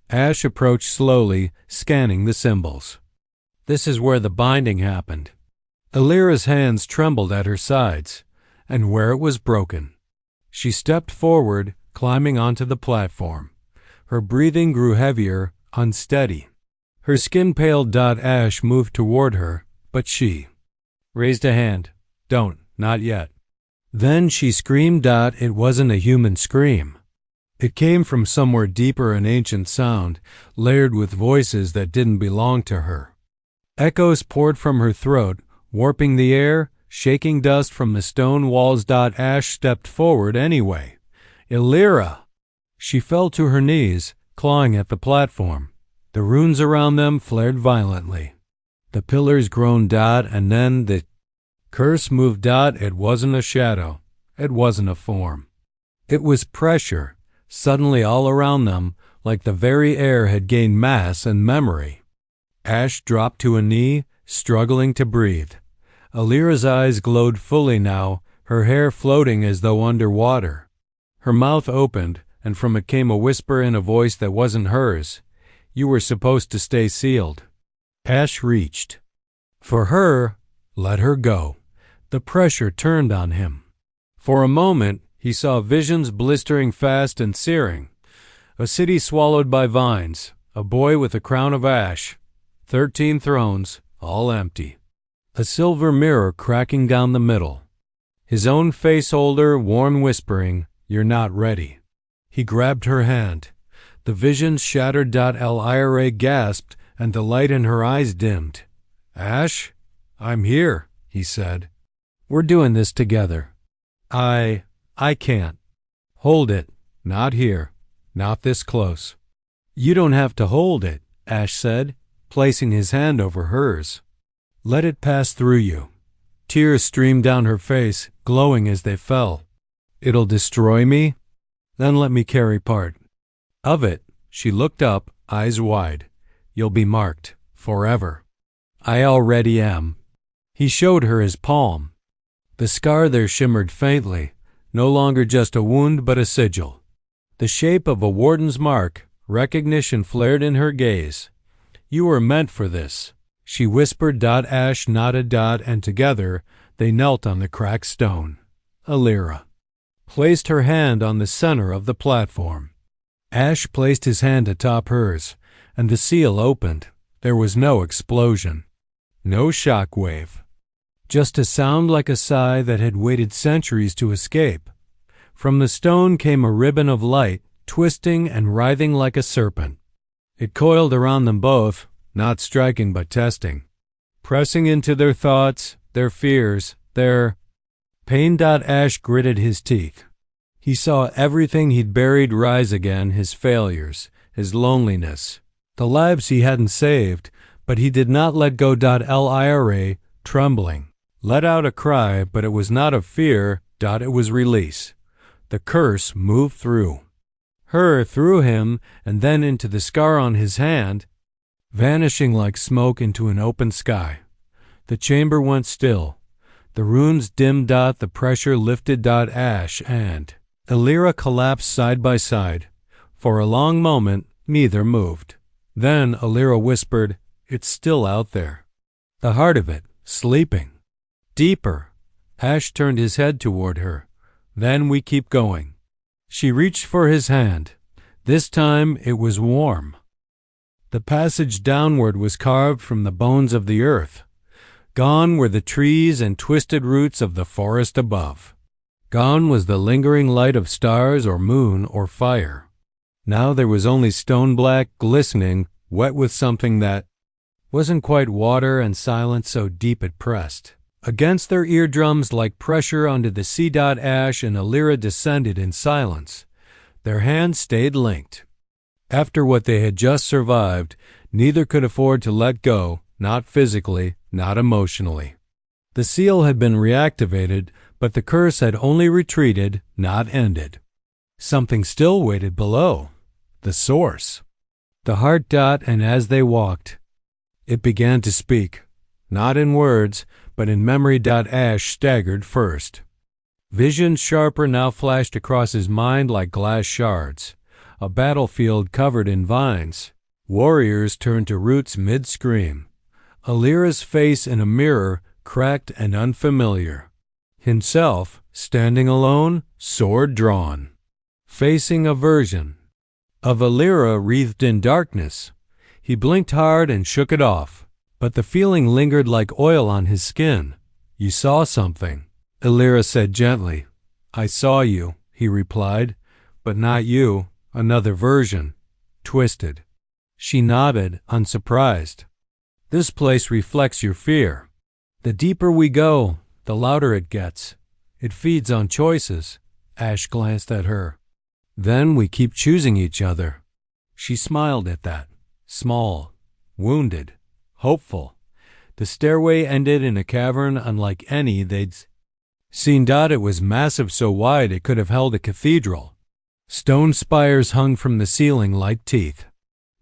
Ash approached slowly, scanning the symbols. This is where the binding happened. Alira's hands trembled at her sides, and where it was broken. She stepped forward, climbing onto the platform. Her breathing grew heavier, unsteady. Her skin paled. Ash moved toward her, but she raised a hand. Don't, not yet. Then she screamed. It wasn't a human scream. It came from somewhere deeper, an ancient sound, layered with voices that didn't belong to her. Echoes poured from her throat, warping the air, shaking dust from the stone walls. Ash stepped forward anyway. Alira! She fell to her knees, clawing at the platform. The runes around them flared violently. The pillars groaned. And then the curse moved. It wasn't a shadow. It wasn't a form. It was pressure, suddenly all around them, like the very air had gained mass and memory. Ash dropped to a knee, struggling to breathe. Alira's eyes glowed fully now, her hair floating as though under water. Her mouth opened, and from it came a whisper in a voice that wasn't hers. You were supposed to stay sealed. Ash reached. For her, let her go. The pressure turned on him. For a moment, he saw visions blistering fast and searing. A city swallowed by vines, a boy with a crown of ash, 13 thrones, all empty. A silver mirror cracking down the middle. His own face holder, worn, whispering, You're not ready. He grabbed her hand. The vision shattered. Alira gasped, and the light in her eyes dimmed. Ash, I'm here, he said. We're doing this together. I can't. Hold it. Not here. Not this close. You don't have to hold it, Ash said, placing his hand over hers. Let it pass through you. Tears streamed down her face, glowing as they fell. It'll destroy me? Then let me carry part of it. She looked up, eyes wide. You'll be marked, forever. I already am. He showed her his palm. The scar there shimmered faintly, no longer just a wound but a sigil. The shape of a warden's mark, recognition flared in her gaze. You were meant for this, she whispered. Ash nodded. And together they knelt on the cracked stone. Alira placed her hand on the center of the platform. Ash placed his hand atop hers, and the seal opened. There was no explosion, no shock wave, just a sound like a sigh that had waited centuries to escape. From the stone came a ribbon of light, twisting and writhing like a serpent. It coiled around them both, not striking but testing, pressing into their thoughts, their fears, their pain. Ash gritted his teeth. He saw everything he'd buried rise again, his failures, his loneliness, the lives he hadn't saved, but he did not let go. Lyra, trembling, let out a cry, but it was not of fear. It was release. The curse moved through her, through him, and then into the scar on his hand, vanishing like smoke into an open sky. The chamber went still. The runes dimmed. The pressure lifted. Ash and Alira collapsed side by side. For a long moment, neither moved. Then Alira whispered, "It's still out there. The heart of it, sleeping. Deeper." Ash turned his head toward her. "Then we keep going." She reached for his hand. This time it was warm. The passage downward was carved from the bones of the earth. Gone were the trees and twisted roots of the forest above. Gone was the lingering light of stars or moon or fire. Now there was only stone black, glistening, wet with something that wasn't quite water, and silence so deep it pressed against their eardrums like pressure onto the sea. Ash and Alira descended in silence. Their hands stayed linked. After what they had just survived, neither could afford to let go, not physically, not emotionally. The seal had been reactivated, but the curse had only retreated, not ended. Something still waited below. The source. The heart. And as they walked, it began to speak, not in words, but in memory. Ash staggered first. Visions sharper now flashed across his mind like glass shards. A battlefield covered in vines. Warriors turned to roots mid-scream. Alira's face in a mirror, cracked and unfamiliar. Himself, standing alone, sword drawn, facing a version of Alira wreathed in darkness. He blinked hard and shook it off, but the feeling lingered like oil on his skin. "You saw something," Alira said gently. "I saw you," he replied, "but not you. Another version, twisted." She nodded, unsurprised. "This place reflects your fear. The deeper we go, the louder it gets. It feeds on choices." Ash glanced at her. "Then we keep choosing each other." She smiled at that, small, wounded, hopeful. The stairway ended in a cavern unlike any they'd seen. It was massive, so wide it could have held a cathedral. Stone spires hung from the ceiling like teeth.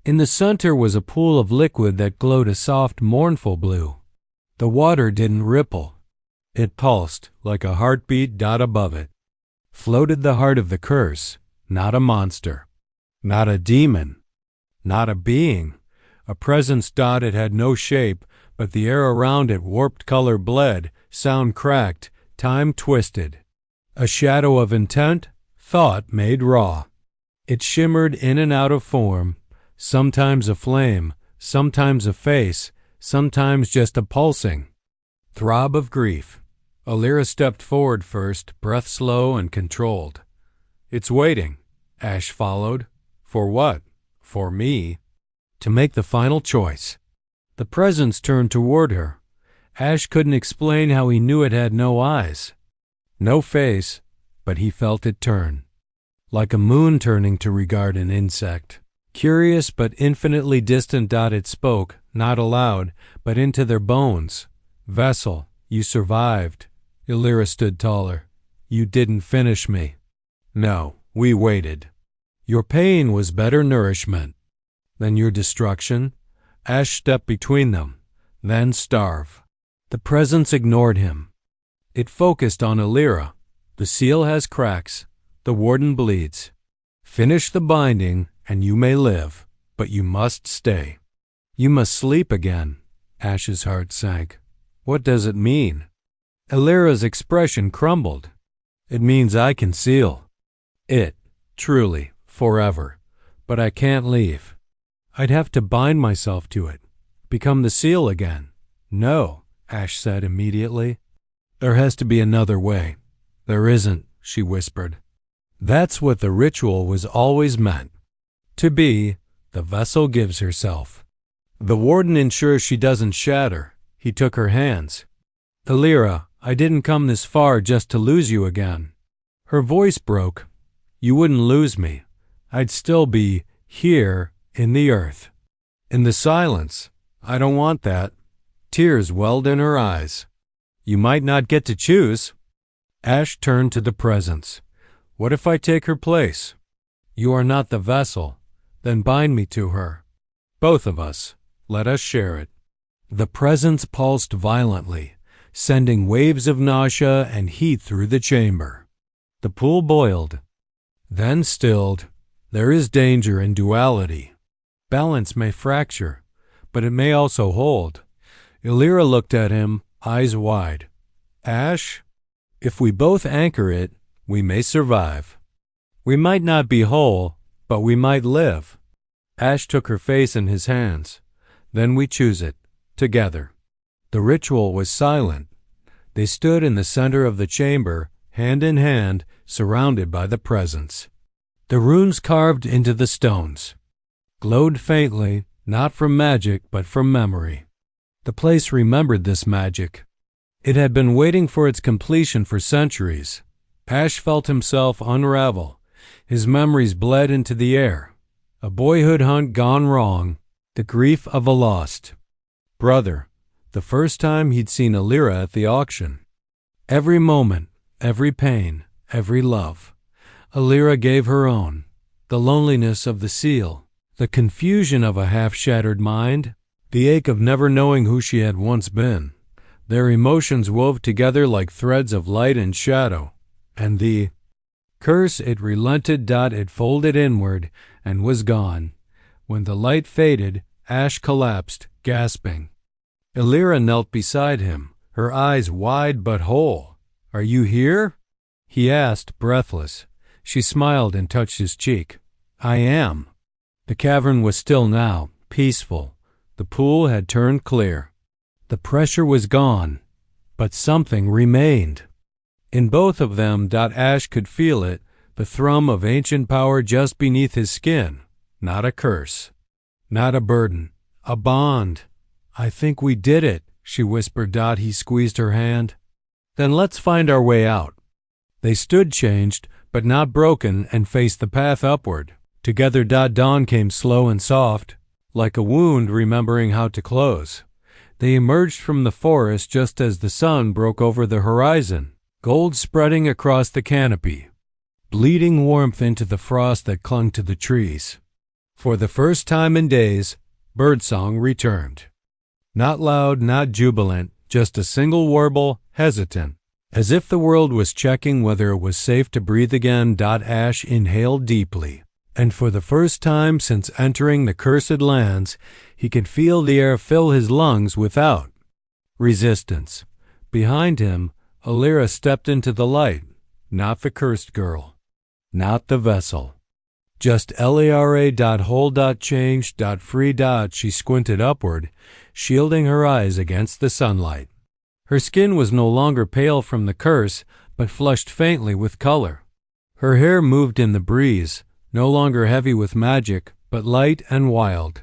In the center was a pool of liquid that glowed a soft, mournful blue. The water didn't ripple. It pulsed like a heartbeat. Above it floated the heart of the curse, not a monster, not a demon, not a being, a presence. It had no shape, but the air around it warped, color bled, sound cracked, time twisted. A shadow of intent, thought made raw. It shimmered in and out of form, sometimes a flame, sometimes a face, sometimes just a pulsing throb of grief. Alira stepped forward first, breath slow and controlled. "It's waiting," Ash followed. "For what?" "For me. To make the final choice." The presence turned toward her. Ash couldn't explain how he knew it had no eyes, no face, but he felt it turn. Like a moon turning to regard an insect. Curious but infinitely distant. It spoke, not aloud, but into their bones. "Vessel, you survived." Alira stood taller. "You didn't finish me." "No, we waited." "Your pain was better nourishment than your destruction." Ash stepped between them. "Then starve." The presence ignored him. It focused on Alira. "The seal has cracks. The warden bleeds. Finish the binding, and you may live, but you must stay. You must sleep again." Ash's heart sank. "What does it mean?" Alira's expression crumbled. It means I can seal it, truly, forever. But I can't leave. I'd have to bind myself to it, become the seal again. No, Ash said immediately. There has to be another way. There isn't, she whispered. That's what the ritual was always meant to be. The vessel gives herself. The warden ensures she doesn't shatter. He took her hands. Illyra, I didn't come this far just to lose you again. Her voice broke. You wouldn't lose me. I'd still be here in the earth. In the silence. I don't want that. Tears welled in her eyes. You might not get to choose. Ash turned to the presence. What if I take her place? You are not the vessel. Then bind me to her. Both of us. Let us share it. The presence pulsed violently, sending waves of nausea and heat through the chamber. The pool boiled, then stilled. There is danger in duality. Balance may fracture, but it may also hold. Illyra looked at him, eyes wide. Ash, if we both anchor it, we may survive. We might not be whole, but we might live. Ash took her face in his hands. Then we choose it, together. The ritual was silent. They stood in the center of the chamber, hand in hand, surrounded by the presence. The runes carved into the stones glowed faintly, not from magic, but from memory. The place remembered this magic. It had been waiting for its completion for centuries. Ash felt himself unravel. His memories bled into the air. A boyhood hunt gone wrong, the grief of a lost brother, the first time he'd seen Illyra at the auction. Every moment, every pain, every love. Illyra gave her own, the loneliness of the seal, the confusion of a half-shattered mind, the ache of never knowing who she had once been. Their emotions wove together like threads of light and shadow, and the curse it relented. It folded inward and was gone. When the light faded, Ash collapsed, gasping. Illyra knelt beside him, her eyes wide but whole. Are you here? He asked, breathless. She smiled and touched his cheek. I am. The cavern was still now, peaceful. The pool had turned clear. The pressure was gone, but something remained. In both of them, Ash could feel it, the thrum of ancient power just beneath his skin. Not a curse, not a burden, a bond. I think we did it, she whispered. He squeezed her hand. Then let's find our way out. They stood changed, but not broken, and faced the path upward. Together. Dawn came slow and soft, like a wound remembering how to close. They emerged from the forest just as the sun broke over the horizon, gold spreading across the canopy, bleeding warmth into the frost that clung to the trees. For the first time in days, birdsong returned. Not loud, not jubilant, just a single warble, hesitant, as if the world was checking whether it was safe to breathe again. Ash inhaled deeply, and for the first time since entering the cursed lands, he could feel the air fill his lungs without resistance. Behind him, Illyra stepped into the light, not the cursed girl, not the vessel. Just Lara. Whole. Change. Free. She squinted upward, shielding her eyes against the sunlight. Her skin was no longer pale from the curse, but flushed faintly with color. Her hair moved in the breeze, no longer heavy with magic, but light and wild.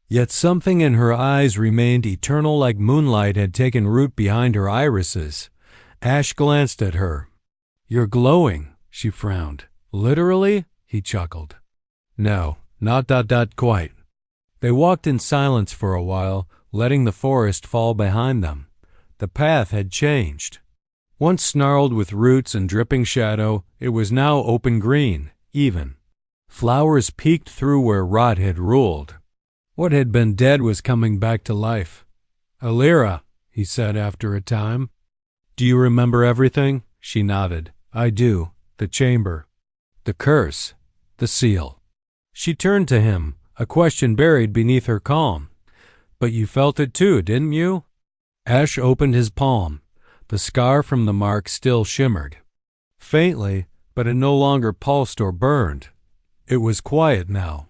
Yet something in her eyes remained eternal, like moonlight had taken root behind her irises. Ash glanced at her. You're glowing, she frowned. Literally? He chuckled. No, not quite. They walked in silence for a while, letting the forest fall behind them. The path had changed. Once snarled with roots and dripping shadow, it was now open green, even. Flowers peeked through where rot had ruled. What had been dead was coming back to life. Illyra, he said after a time. Do you remember everything? She nodded. I do. The chamber. The curse. The seal. She turned to him, a question buried beneath her calm. But you felt it too, didn't you? Ash opened his palm. The scar from the mark still shimmered. faintly, but it no longer pulsed or burned. It was quiet now,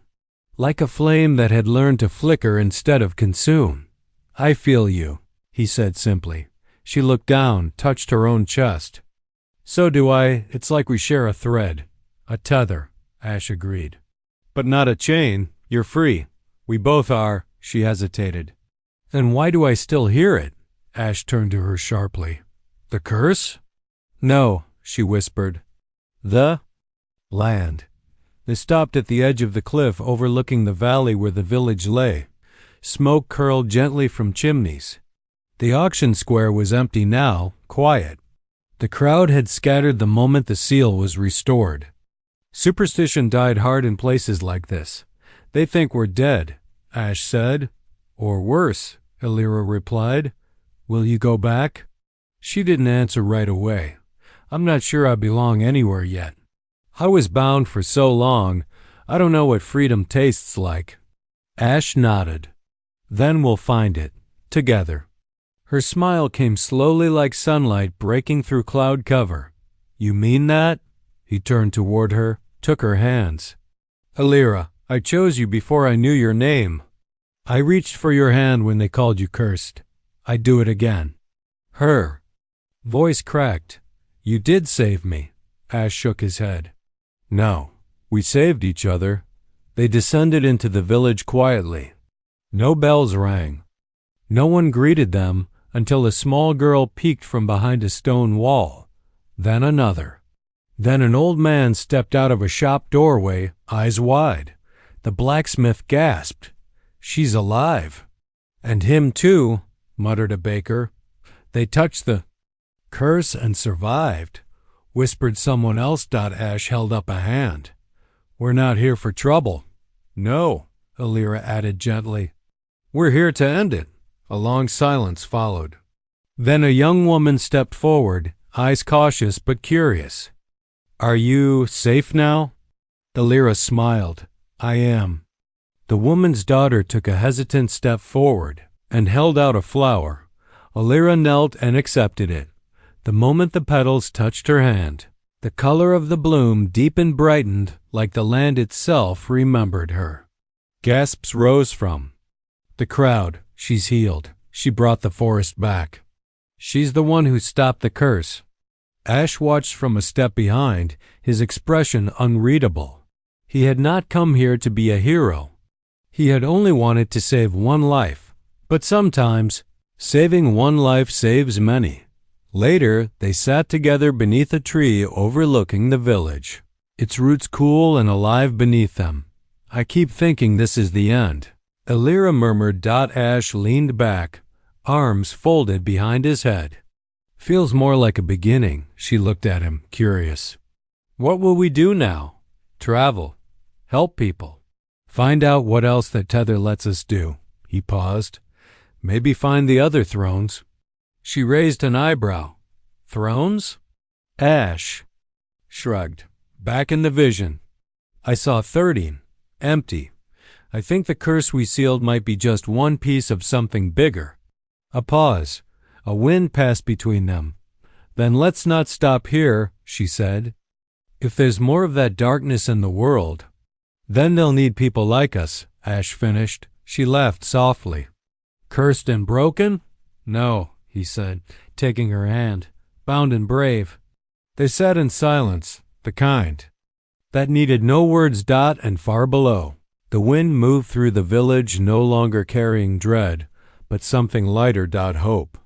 like a flame that had learned to flicker instead of consume. "I feel you," he said simply. She looked down, touched her own chest. "So do I. It's like we share a thread." "A tether," Ash agreed. "But not a chain. You're free." "We both are." She hesitated. "Then why do I still hear it?" Ash turned to her sharply. "The curse?" "No," she whispered. "The land." They stopped at the edge of the cliff overlooking the valley where the village lay. Smoke curled gently from chimneys. The auction square was empty now, quiet. The crowd had scattered the moment the seal was restored. Superstition died hard in places like this. "They think we're dead," Ash said. "Or worse," Illyra replied. "Will you go back?" She didn't answer right away. "I'm not sure I belong anywhere yet. I was bound for so long, I don't know what freedom tastes like." Ash nodded. "Then we'll find it, together." Her smile came slowly like sunlight breaking through cloud cover. "You mean that?" He turned toward her, took her hands. "Illyra, I chose you before I knew your name. I reached for your hand when they called you cursed. I'd do it again." Her voice cracked. "You did save me." Ash shook his head. "No, we saved each other." They descended into the village quietly. No bells rang. No one greeted them until a small girl peeked from behind a stone wall. Then another. Then an old man stepped out of a shop doorway, eyes wide. The blacksmith gasped. "She's alive." "And him too," muttered a baker. "They touched the curse and survived," whispered someone else. Ash held up a hand. "We're not here for trouble." "No," Illyra added gently. "We're here to end it." A long silence followed. Then a young woman stepped forward, eyes cautious but curious. "Are you safe now?" Illyra smiled. "I am." The woman's daughter took a hesitant step forward and held out a flower. Illyra knelt and accepted it. The moment the petals touched her hand, the color of the bloom deepened, brightened, like the land itself remembered her. Gasps rose from the crowd. "She's healed. She brought the forest back. She's the one who stopped the curse." Ash watched from a step behind, his expression unreadable. He had not come here to be a hero. He had only wanted to save one life. But sometimes, saving one life saves many. Later, they sat together beneath a tree overlooking the village, its roots cool and alive beneath them. "I keep thinking this is the end," Illyra murmured. Ash leaned back, arms folded behind his head. "Feels more like a beginning." She looked at him, curious. "What will we do now?" "Travel. Help people. Find out what else that tether lets us do." He paused. "Maybe find the other thrones." She raised an eyebrow. "Thrones?" Ash shrugged. "Back in the vision, I saw 13, empty. I think the curse we sealed might be just one piece of something bigger." A pause. A wind passed between them. "Then let's not stop here," she said. "If there's more of that darkness in the world, then they'll need people like us," Ash finished. She laughed softly. "Cursed and broken?" "No," he said, taking her hand. "Bound and brave." They sat in silence, the kind that needed no words. And far below, the wind moved through the village, no longer carrying dread, but something lighter. Hope.